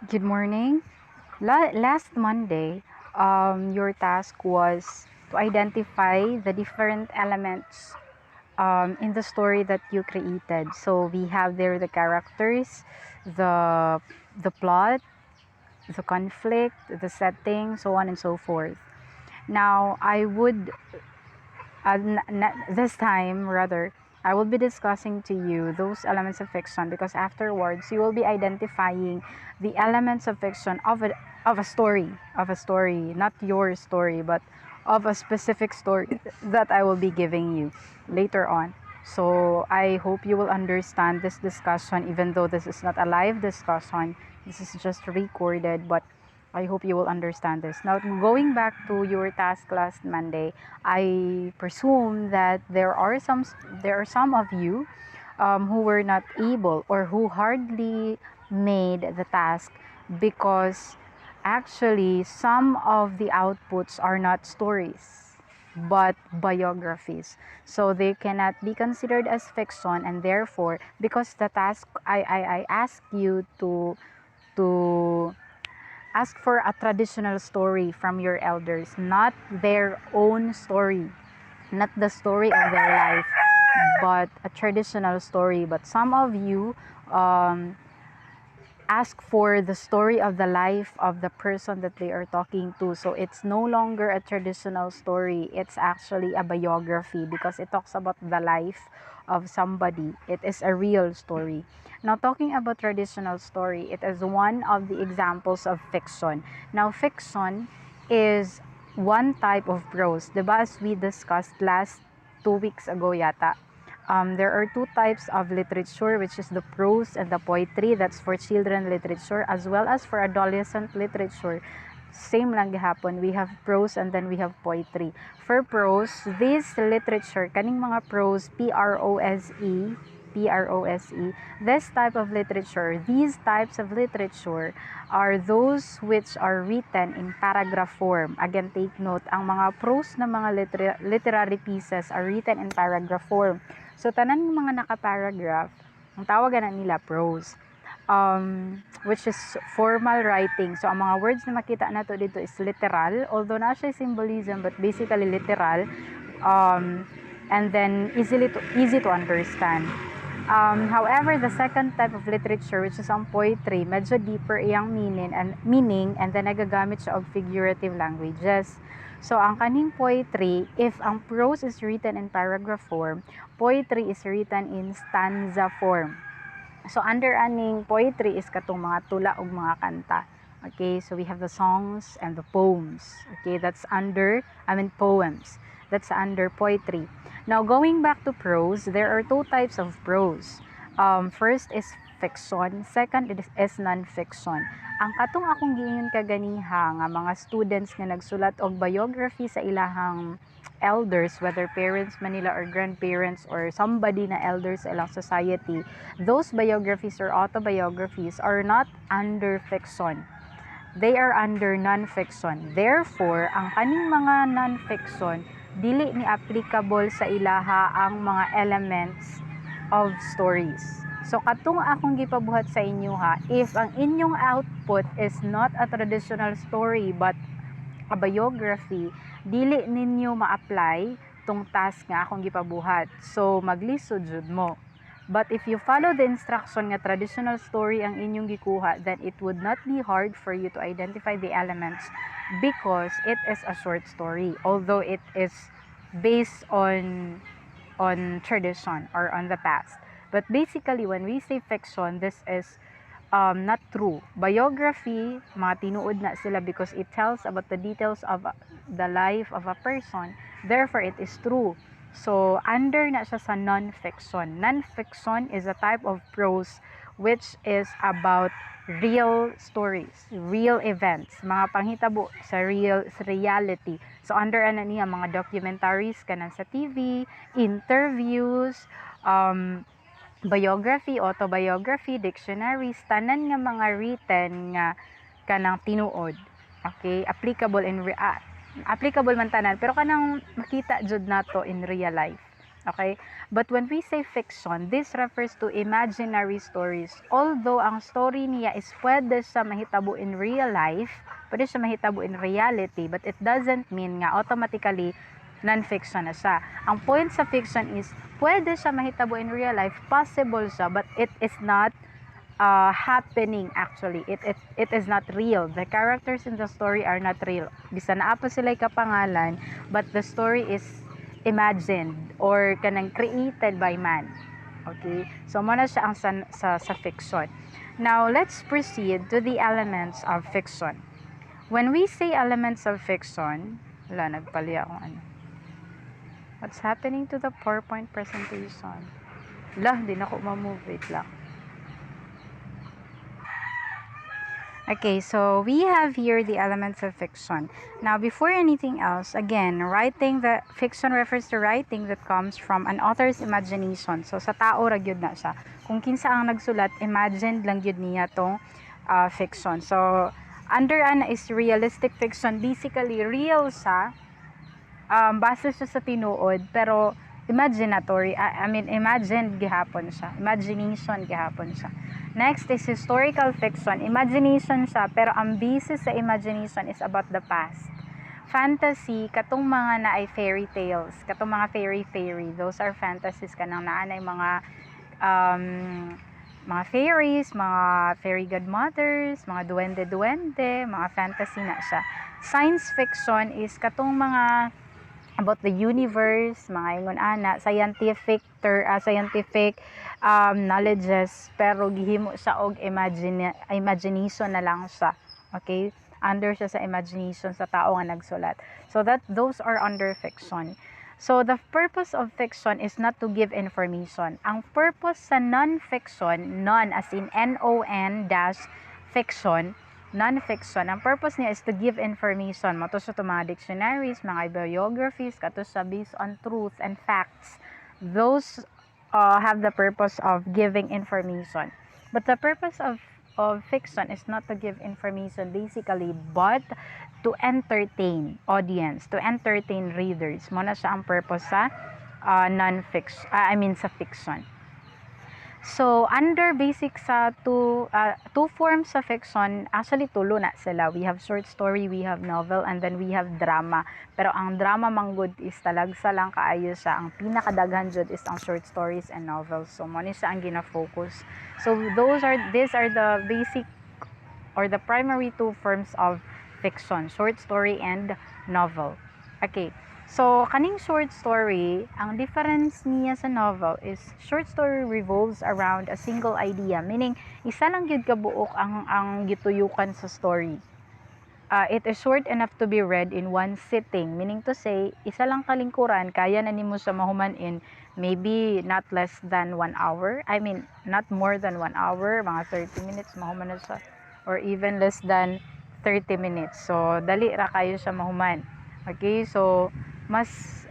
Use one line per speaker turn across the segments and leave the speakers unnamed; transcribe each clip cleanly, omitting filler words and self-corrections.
Good morning. Last Monday, your task was to identify the different elements in the story that you created. So we have there the characters, the the plot, the conflict, the setting, so on and so forth. Now, I would this time rather I will be discussing to you those elements of fiction because afterwards you will be identifying the elements of fiction of a story, not your story, but of a specific story that I will be giving you later on. So I hope you will understand this discussion, even though this is not a live discussion. This is just recorded, but I hope you will understand this. Now, going back to your task last Monday, I presume that there are some of you who were not able or who hardly made the task because actually some of the outputs are not stories but biographies, so they cannot be considered as fiction, and therefore because the task I ask you to ask for a traditional story from your elders, not their own story, not the story of their life, but a traditional story. But some of you um, ask for the story of the life of the person that they are talking to. So it's no longer a traditional story, it's actually a biography because it talks about the life of somebody. It is a real story. Now, talking about traditional story, it is one of the examples of fiction. Now, fiction is one type of prose. Diba, as we discussed last 2 weeks ago yata, there are two types of literature, which is the prose and the poetry. That's for children literature as well as for adolescent literature. Same lang gihapon. We have prose and then we have poetry. For prose, this literature, kaning mga prose, Prose, this type of literature, these types of literature are those which are written in paragraph form. Again, take note, ang mga prose na mga literary pieces are written in paragraph form. So, tanan ng mga naka-paragraph, ang tawagan na nila prose. Which is formal writing. So, ang mga words na makita nato dito is literal, although na siya symbolism, but basically literal. And then easy to understand. However, the second type of literature, which is ang poetry, medyo deeper iyang meaning and then nagagamit siya of figurative languages. So, ang kaning poetry, if ang prose is written in paragraph form, poetry is written in stanza form. So, under aning poetry is katong mga tula ug mga kanta. Okay, so we have the songs and the poems. Okay, poems. That's under poetry. Now, going back to prose, there are two types of prose. First is fiction, second is non-fiction. Ang katong akong giingon kaganiha nga mga students nga nagsulat og biography sa ilahang elders, whether parents man nila or grandparents or somebody na elders sa ilang society, those biographies or autobiographies are not under fiction. They are under non-fiction. Therefore, ang kaning mga non-fiction, dili ni applicable sa ilaha ang mga elements of stories. So, katong akong gipabuhat sa inyo ha, if ang inyong output is not a traditional story but a biography, dili ninyo ma-apply tong task nga akong gipabuhat. So, maglisod jud mo. But if you follow the instruction nga traditional story ang inyong gikuha, then it would not be hard for you to identify the elements because it is a short story. Although it is based on tradition or on the past. But basically, when we say fiction, this is not true. Biography, mga tinuod na sila because it tells about the details of the life of a person. Therefore, it is true. So, under na siya sa non-fiction. Non-fiction is a type of prose which is about real stories, real events, mga panghitabo sa reality. So, under ana niya mga documentaries kanan sa TV, interviews, biography, autobiography, dictionaries, tanan nga mga written nga kanang tinuod. Okay, applicable man tanan pero kanang makita jud nato in real life. Okay? But when we say fiction, this refers to imaginary stories. Although ang story niya is pwede siya mahitabo in real life, pwede siya mahitabo in reality, but it doesn't mean nga automatically non-fiction na siya. Ang point sa fiction is pwede siya mahitabo in real life, possible siya, but it is not happening actually. It is not real. The characters in the story are not real. Bisa naa pa sila kapangalan, but the story is imagined or kanang created by man. Okay? So mo na siya ang sa fiction. Now, let's proceed to the elements of fiction. When we say elements of fiction, wala, nagpali akong ano. What's happening to the PowerPoint presentation? Wala, hindi na ako ma-move. Wait lang. Okay, so we have here the elements of fiction. Now, before anything else, again, fiction refers to writing that comes from an author's imagination. So, sa tao ra gyud na siya. Kung kinsa ang nagsulat, imagined lang gyud niya tong fiction. So, under ana is realistic fiction. Basically, real siya. Base siya sa tinuod, pero imaginatory. I mean, imagined gihapon siya. Imagination gihapon siya. Next is historical fiction. Imagination siya, pero ang basis sa imagination is about the past. Fantasy, katong mga na ay fairy tales, katong mga fairy. Those are fantasies kanang naanay mga fairies, mga fairy godmothers, mga duwende, mga fantasy na siya. Science fiction is katong mga about the universe, mga ingon ana, scientific knowledges, pero gihimo siya og imagination na lang siya. Okay? Under siya sa imagination sa tao nga nagsulat. So those are under fiction. So the purpose of fiction is not to give information. Ang purpose sa non-fiction, non as in non dash fiction, non-fiction, ang purpose niya is to give information. Mato sa mga dictionaries, mga biographies, kato sa based on truth and facts. Those have the purpose of giving information. But the purpose of fiction is not to give information basically, but to entertain audience, to entertain readers. Muna siya ang purpose sa sa fiction. So, under basic sa two forms of fiction, actually tulo na sila. We have short story, we have novel, and then we have drama. Pero ang drama manggod is talagsa lang kaayo siya. Ang pinakadaghan jud is ang short stories and novels. So, mo ni siya ang gina-focus. So, these are the basic or the primary two forms of fiction, short story and novel. Okay. So, kaning short story, ang difference niya sa novel is short story revolves around a single idea. Meaning, isa lang yun kabuok ang gituyukan sa story. It is short enough to be read in one sitting. Meaning to say, isa lang kalingkuran, kaya na nimo sa mahuman in maybe not less than 1 hour. I mean, not more than 1 hour, mga 30 minutes, mahuman na siya. Or even less than 30 minutes. So, dali ra kayo sa mahuman. Okay, so, mas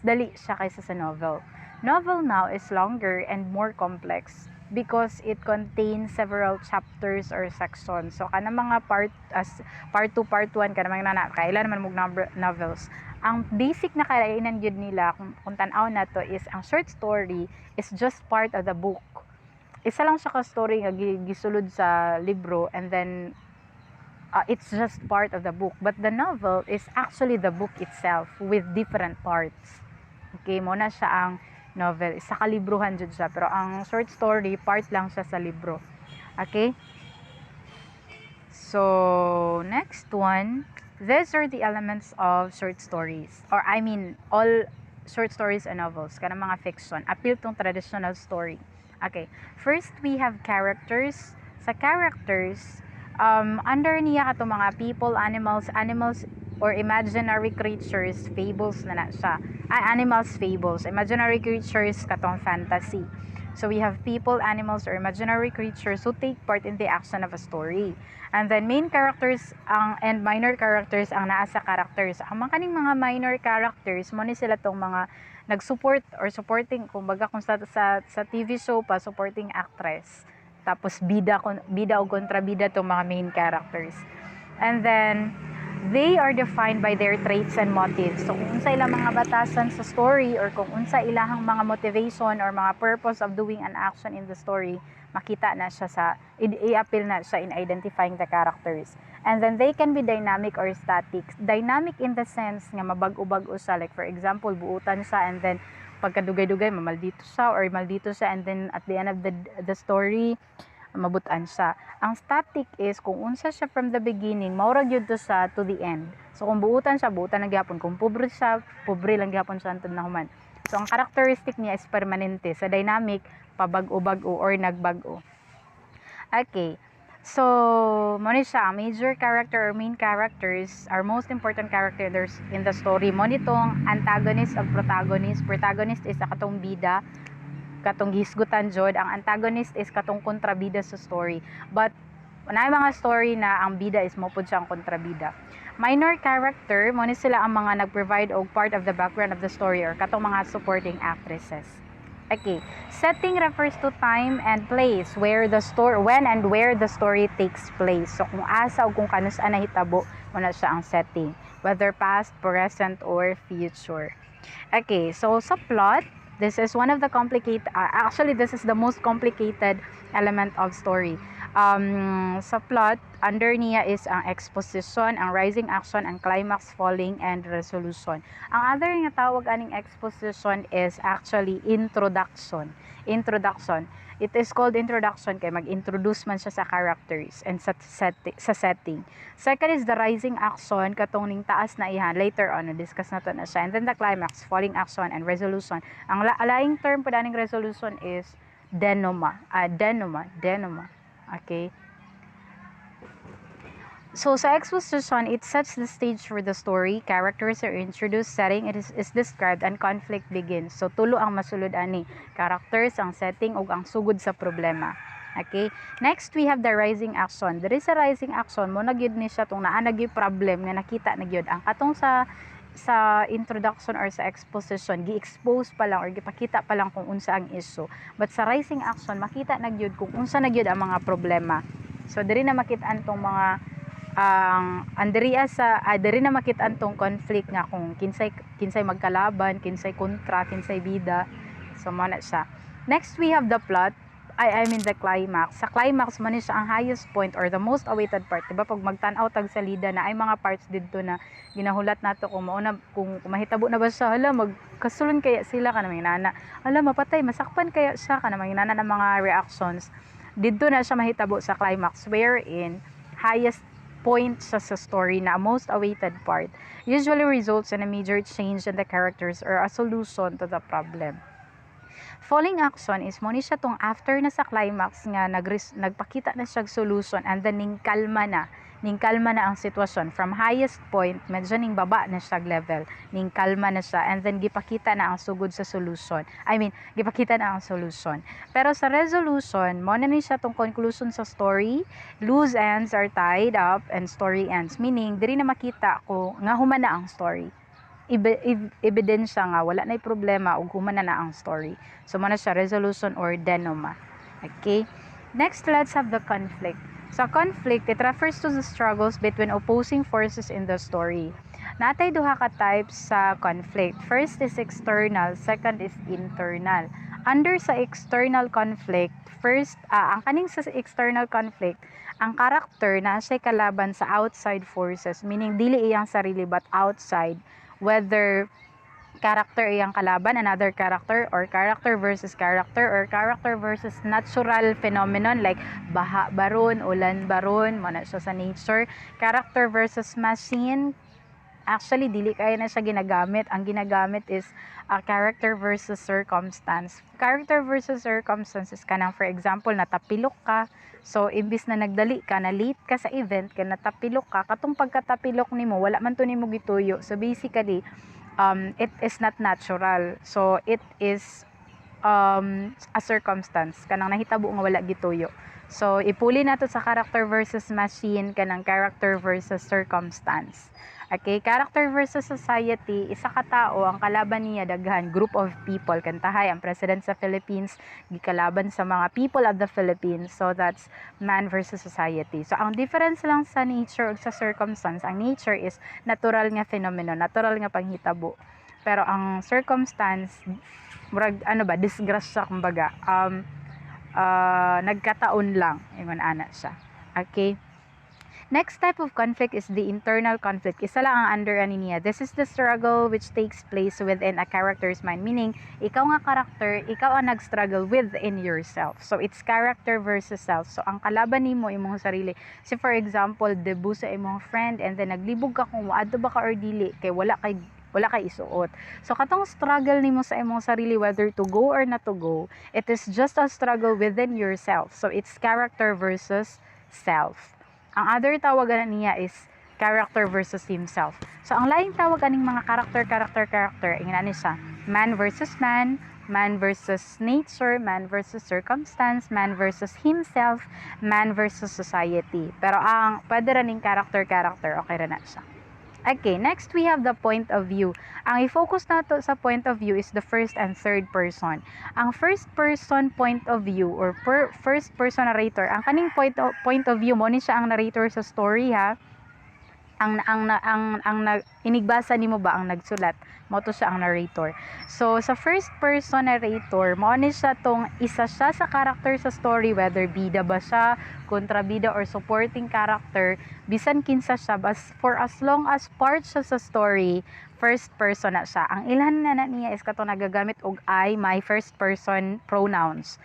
dali siya kaysa sa novel. Novel now is longer and more complex because it contains several chapters or sections. So kana mga part 2, part 1 kana mga kailan naman mog novels. Ang basic na kalainan gyud nila kung tan-aw na to is ang short story is just part of the book. Isa lang siya ka story nga gisulod sa libro, and then it's just part of the book. But the novel is actually the book itself with different parts. Okay, mo na siya ang novel. Isa ka libruhan dyan siya. Pero ang short story, part lang siya sa libro. Okay? So, next one. These are the elements of short stories. Or I mean, all short stories and novels. Kana mga fiction. Appeal tong traditional story. Okay. First, we have characters. Sa characters, under niya kato mga people, animals or imaginary creatures, fables na siya. Animals, fables, imaginary creatures katong fantasy. So we have people, animals, or imaginary creatures who take part in the action of a story. And then main characters and minor characters ang naa sa characters. Ang mga minor characters, mo ni sila tong mga nag-support or supporting, kumbaga kung sa TV show pa, supporting actress. Tapos bida o kontrabida tong mga main characters. And then they are defined by their traits and motives. So kung unsa ilang mga batasan sa story or kung unsa ilahang mga motivation or mga purpose of doing an action in the story, makita na siya sa i-appeal na siya in identifying the characters. And then they can be dynamic or static. Dynamic in the sense nga mabag-o-bag-o siya, like for example buutan siya and then pagkadugay-dugay mamaldito siya or maldito siya, and then at the end of the story mabutan siya. Ang static is kung unsa siya from the beginning, maura gyud to siya to the end. So kung buutan siya, buutan lang gyapon. Kung pobre siya, pobre lang gyapon siya antud na human. So ang characteristic niya is permanente. Sa dynamic, pabag-o-bag-o or nagbag-o. Okay. So, mo ni siya, major character or main characters are most important characters in the story. Mo nitong antagonist of protagonist. Protagonist is katong bida, katong hisgutan jud. Ang antagonist is katong kontrabida sa story. But na mga story na ang bida is mo pud siyang kontrabida. Minor character mo ni sila ang mga nag-provide og part of the background of the story or katong mga supporting actresses. Okay, setting refers to time and place where the story, when and where the story takes place. So kung asa o kung kanus-an nahitabo, mo na siya ang setting, whether past, present, or future. Okay, so sa plot, this is one of the complicated, actually this is the most complicated element of story. Sa plot, under niya is ang exposition, ang rising action, ang climax, falling, and resolution. Ang other nga tawag aning exposition is actually introduction. Introduction. It is called introduction kay mag-introduce man siya sa characters and sa setting. Second is the rising action, katong ning taas na ihan. Later on, discuss na to na siya. And then the climax, falling action, and resolution. Ang laing term po daning resolution is denouement. Denouement. Okay. So sa exposition, it sets the stage for the story. Characters are introduced, setting is described, and conflict begins. So tulo ang masulod ani, characters, ang setting, ug ang sugod sa problema. Okay? Next, we have the rising action. There is a rising action, mo nagyud ni siya tong naa nagyud problem nga nakita nagyud. Ang katong sa introduction or sa exposition, gi-expose pa lang or gipakita pa lang kung unsa ang issue. But sa rising action, makita nagyud kung unsa nagyud ang mga problema. So diri na makit-an tong mga diri na makit-an tong conflict nga kung kinsay magkalaban, kinsay kontra, kinsay bida. So mo na siya. Next, we have the plot. I mean the climax. Sa climax man ni siya ang highest point or the most awaited part. Diba pag magtan-aw tag salida na ay mga parts didto na ginahulat nato kung mauna kung mahitabo na ba siya, hala magkasulon kaya sila kana mga nana. Hala mapatay, masakpan kaya siya kana mga nana ng mga reactions. Didto na siya mahitabo sa climax wherein highest point sa story na most awaited part usually results in a major change in the characters or a solution to the problem. Falling action is mo ni siya tong after na sa climax nga nagpakita na siya solution and then ning kalma na ang sitwasyon from highest point medyo ning baba na siya level, ning kalma na siya and then gipakita na ang sugod sa solution. Gipakita na ang solution. Pero sa resolution mo na ni siya tong conclusion sa story, loose ends are tied up and story ends, meaning diri na makita ko nga human na ang story. Ebidensya nga wala na'y problema ug human na ang story. So mo na siya resolution or denouement. Okay? Next, let's have the conflict. So conflict, it refers to the struggles between opposing forces in the story. Natay duha ka types sa conflict. First is external, second is internal. Under sa external conflict, first ang kaning sa external conflict, ang character na siya kalaban sa outside forces, meaning dili iyang sarili but outside, whether character iyang kalaban, another character, or character versus natural phenomenon like baha baron, ulan baron, mana siya sa nature. Character versus machine, actually dili kaya na siya ginagamit. Ang ginagamit is character versus circumstance. Character versus circumstances kanang for example natapilok ka, so imbis na nagdali ka na late ka sa event kay natapilok ka, katong pagkatapilok nimo wala man to nimo gituyo. So basically it is not natural. So it is a circumstance kanang nahitabo nga wala gituyo. So ipuli nato sa character versus machine kanang character versus circumstance. Okay, character versus society, isa ka tao ang kalaban niya daghan group of people. Kantahay ang president sa Philippines gikalaban sa mga people of the Philippines. So that's man versus society. So ang difference lang sa nature ug sa circumstance, ang nature is natural nga phenomenon, natural nga panghitabo. Pero ang circumstance murag disgrasya kumbaga. Nagkataon lang ingon ana siya. Okay. Next type of conflict is the internal conflict. Isa lang ang under niya. This is the struggle which takes place within a character's mind. Meaning, ikaw nga character, ikaw ang nag-struggle within yourself. So, it's character versus self. So, ang kalaban nimo imong sarili. So, for example, debut sa imong friend and then naglibog ka kung waadto ba ka or dili kay wala kay isuot. So, katong struggle nimo sa imong sarili whether to go or not to go, it is just a struggle within yourself. So, it's character versus self. Ang other tawagan niya is character versus himself. So, ang laing tawag aning mga character, ingana siya, man versus man, man versus nature, man versus circumstance, man versus himself, man versus society. Pero ang pwede rin yung character, okay rin na siya. Okay, next we have the point of view. Ang i-focus nato sa point of view is the first and third person. Ang first person point of view or first person narrator, ang kaning point of view mo ni siya ang narrator sa story ha. Inigbasa nimo ba ang nagsulat mo to siya ang narrator. So sa first person narrator mo ni siya tong isa siya sa character sa story, whether bida ba siya, kontrabida or supporting character, bisan kinsa siya, for as long as part siya sa story, first person na siya. Ang ilhan na niya is kato nagagamit og I, my, first person pronouns.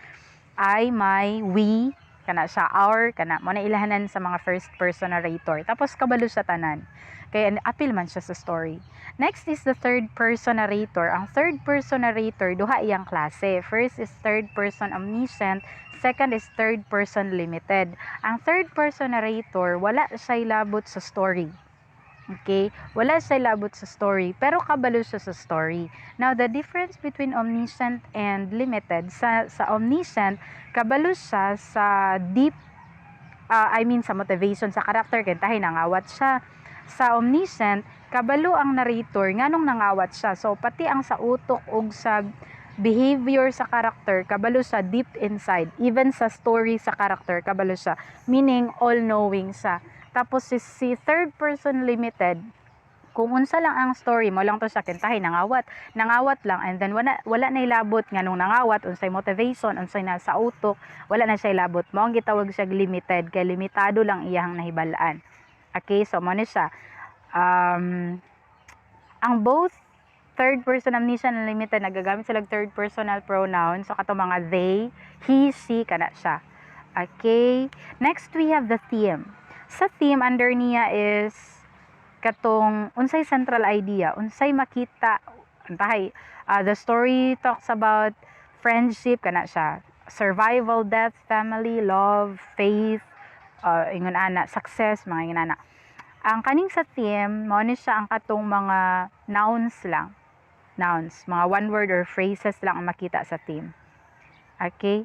I, my, we, kana siya, our, kana mo na ilahanan sa mga first person narrator. Tapos kabalo sa tanan. Kaya apil man siya sa story. Next is the third person narrator. Ang third person narrator, duha iyang klase. First is third person omniscient, second is third person limited. Ang third person narrator, wala siya labot sa story. Okay? Wala siya labot sa story, pero kabalo siya sa story. Now, the difference between omniscient and limited, sa omniscient, kabalo siya sa deep, sa motivation sa character, kaya tayo nangawat siya. Sa omniscient, kabalo ang narrator, nganong nangawat siya. So, pati ang sa utok o sa behavior sa character, kabalo siya deep inside. Even sa story sa character, kabalo siya. Meaning, all-knowing siya. Tapos si third person limited, kung unsa lang ang story mo lang to siya kintahay nangawat lang, and then wala na ilabot nga nung nangawat, unsay motivation, unsay na sa utok, wala na siya ilabot mo, ang gitawag siya limited, kay limitado lang iyang nahibalaan. Okay, so mo ni siya ang both third person omniscient and limited nagagamit sila third personal pronoun, so kato mga they, he, she, kana siya. Okay, next we have the theme. Sa theme under niya is katong unsay central idea, unsay makita, the story talks about friendship, kana siya, survival, death, family, love, faith, ingon ana, success, mga ingon ana. Ang kaning sa theme mo ni siya ang katong mga nouns, mga one word or phrases lang ang makita sa theme. Okay,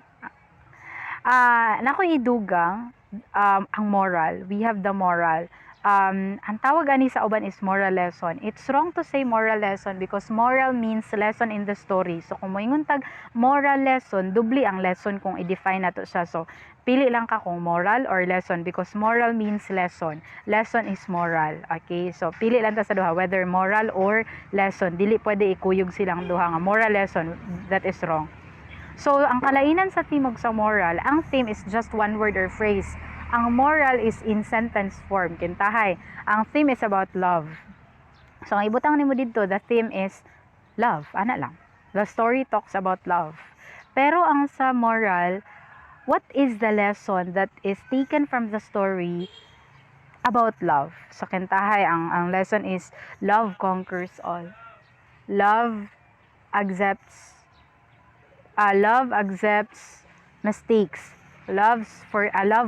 nako idugang ang moral. We have the moral. Ang tawag ani sa uban is moral lesson. It's wrong to say moral lesson because moral means lesson in the story. So kung moingon tag moral lesson, dubli ang lesson kung i-define nato siya. So pili lang ka kung moral or lesson because moral means lesson. Lesson is moral. Okay? So pili lang ta sa duha whether moral or lesson. Dili pwede ikuyog silang duha nga moral lesson. That is wrong. So, ang kalainan sa theme ug sa moral, ang theme is just one word or phrase. Ang moral is in sentence form. Kintahay, ang theme is about love. So, ang ibutang nimo dito, the theme is love. Ana lang. The story talks about love. Pero ang sa moral, what is the lesson that is taken from the story about love? So, kintahay, ang lesson is love conquers all. Love accepts mistakes. Love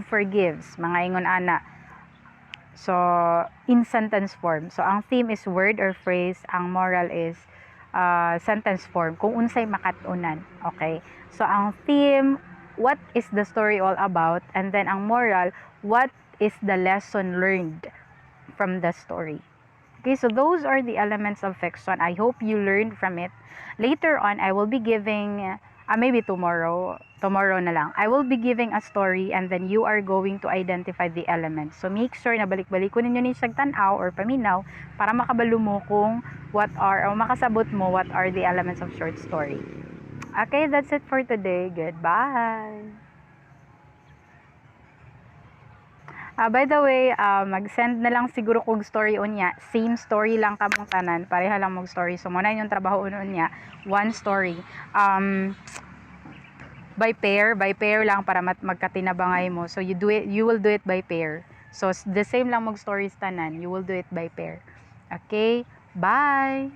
forgives, mga ingon ana. So in sentence form. So ang theme is word or phrase, ang moral is sentence form kung unsay makatunan. Okay? So ang theme, what is the story all about, and then ang moral, what is the lesson learned from the story. Okay, so those are the elements of fiction. I hope you learned from it. Later on, I will be giving, maybe tomorrow na lang, I will be giving a story and then you are going to identify the elements. So make sure na balik-balik ko ninyo ni siyang tanaw or paminaw para makabalo mo kung what are, o makasabot mo what are the elements of short story. Okay, that's it for today. Goodbye! By the way, mag-send na lang siguro kung story unya. Same story lang kamong tanan. Pareha lang mong story. So, muna yung trabaho unya. One story. By pair lang para magkatinabangay mo. So, you will do it by pair. So, the same lang mong stories tanan. You will do it by pair. Okay? Bye!